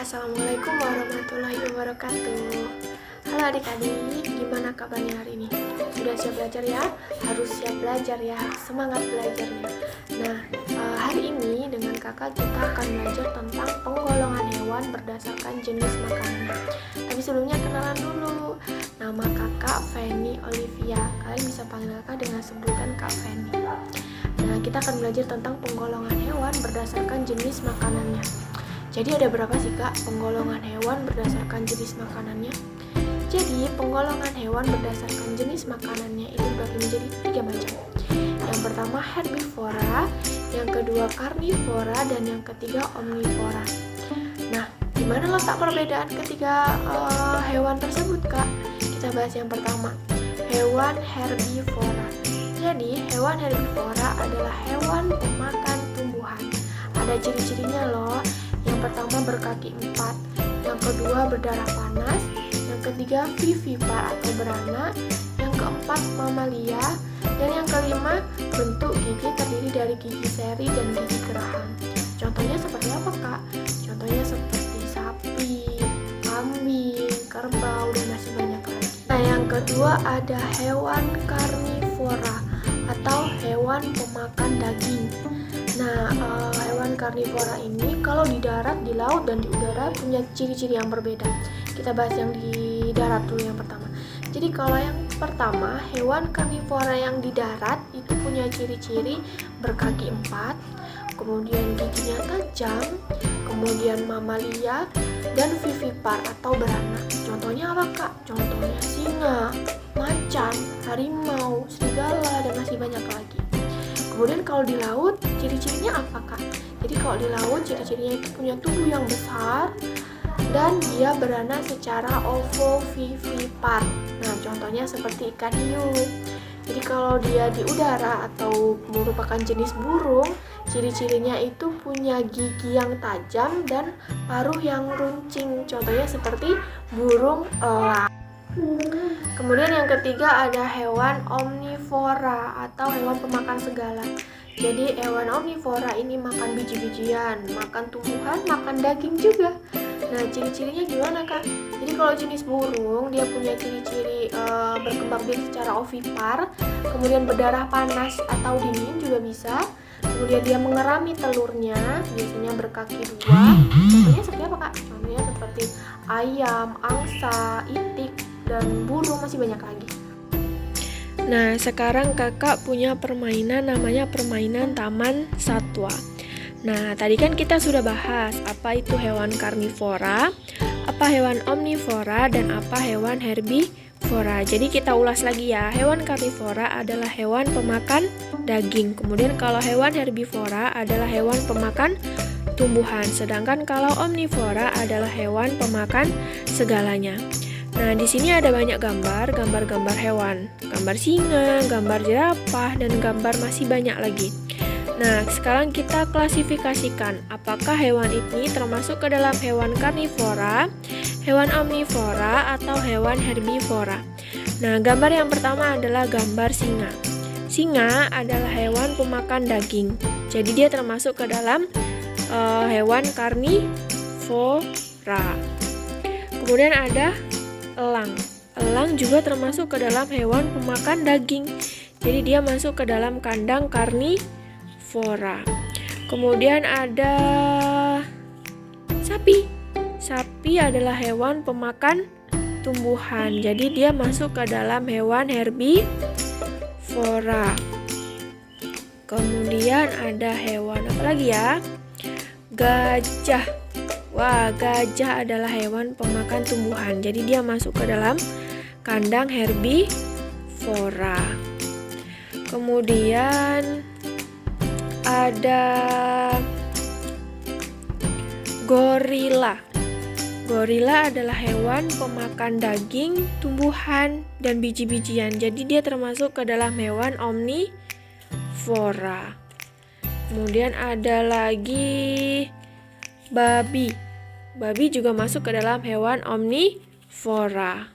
Assalamualaikum warahmatullahi wabarakatuh. Halo adik-adik, gimana kabarnya hari ini? Sudah siap belajar ya? Harus siap belajar ya, semangat belajarnya. Nah, hari ini dengan kakak kita akan belajar tentang penggolongan hewan berdasarkan jenis makanannya. Tapi sebelumnya kenalan dulu. Nama kakak Feni Olivia. Kalian bisa panggil kakak dengan sebutan Kak Feni. Nah, kita akan belajar tentang penggolongan hewan berdasarkan jenis makanannya. Jadi ada berapa sih kak penggolongan hewan berdasarkan jenis makanannya? Jadi penggolongan hewan berdasarkan jenis makanannya itu dibagi menjadi 3 macam. Yang pertama herbivora, yang kedua karnivora, dan yang ketiga omnivora. Nah, gimana letak perbedaan ketiga hewan tersebut kak? Kita bahas yang pertama, hewan herbivora. Jadi hewan herbivora adalah hewan pemakan tumbuhan. Ada ciri-cirinya loh. Yang pertama berkaki 4, yang kedua berdarah panas, yang ketiga vivipar atau beranak, yang keempat mamalia, dan yang kelima bentuk gigi terdiri dari gigi seri dan gigi geraham. Contohnya seperti apa kak? Contohnya seperti sapi, kambing, kerbau, dan masih banyak lagi. Nah yang kedua ada hewan karnivora atau hewan pemakan daging. Nah, hewan karnivora ini kalau di darat, di laut, dan di udara punya ciri-ciri yang berbeda. Kita bahas yang di darat dulu yang pertama. Jadi kalau yang pertama, hewan karnivora yang di darat itu punya ciri-ciri berkaki 4, kemudian giginya tajam, kemudian mamalia, dan vivipar atau beranak. Contohnya apa kak? Contohnya singa, macan, harimau, serigala, dan masih banyak lagi. Kemudian kalau di laut, ciri-cirinya apa kak? Jadi kalau di laut, ciri-cirinya itu punya tubuh yang besar dan dia beranak secara ovovivipar. Nah, contohnya seperti ikan hiu. Jadi kalau dia di udara atau merupakan jenis burung, ciri-cirinya itu punya gigi yang tajam dan paruh yang runcing. Contohnya seperti burung elang. Kemudian yang ketiga ada hewan omnivora atau hewan pemakan segala. Jadi hewan omnivora ini makan biji-bijian, makan tumbuhan, makan daging juga. Nah ciri-cirinya gimana kak? Jadi kalau jenis burung dia punya ciri-ciri berkembang biak secara ovipar, kemudian berdarah panas atau dingin juga bisa. Kemudian dia mengerami telurnya, biasanya berkaki 2. Contohnya seperti apa kak? Contohnya seperti ayam, angsa, itik, dan burung, masih banyak lagi. Nah, sekarang kakak punya permainan namanya permainan taman satwa. Nah, tadi kan kita sudah bahas apa itu hewan karnivora, apa hewan omnivora, dan apa hewan herbivora. Jadi kita ulas lagi ya. Hewan karnivora adalah hewan pemakan daging. Kemudian kalau hewan herbivora adalah hewan pemakan tumbuhan. Sedangkan kalau omnivora adalah hewan pemakan segalanya. Nah, di sini ada banyak gambar hewan. Gambar singa, gambar jerapah, dan gambar masih banyak lagi. Nah, sekarang kita klasifikasikan apakah hewan ini termasuk ke dalam hewan karnivora, hewan omnivora, atau hewan herbivora. Nah, gambar yang pertama adalah gambar singa. Singa adalah hewan pemakan daging. Jadi dia termasuk ke dalam hewan karnivora. Kemudian ada elang. Elang juga termasuk ke dalam hewan pemakan daging. Jadi dia masuk ke dalam kandang karnivora. Kemudian ada sapi. Sapi adalah hewan pemakan tumbuhan. Jadi dia masuk ke dalam hewan herbivora. Kemudian ada hewan apa lagi ya? Gajah. Wah, gajah adalah hewan pemakan tumbuhan. Jadi dia masuk ke dalam kandang herbivora. Kemudian ada gorila. Gorila adalah hewan pemakan daging, tumbuhan, dan biji-bijian. Jadi dia termasuk ke dalam hewan omnivora. Kemudian ada lagi babi. Babi juga masuk ke dalam hewan omnivora.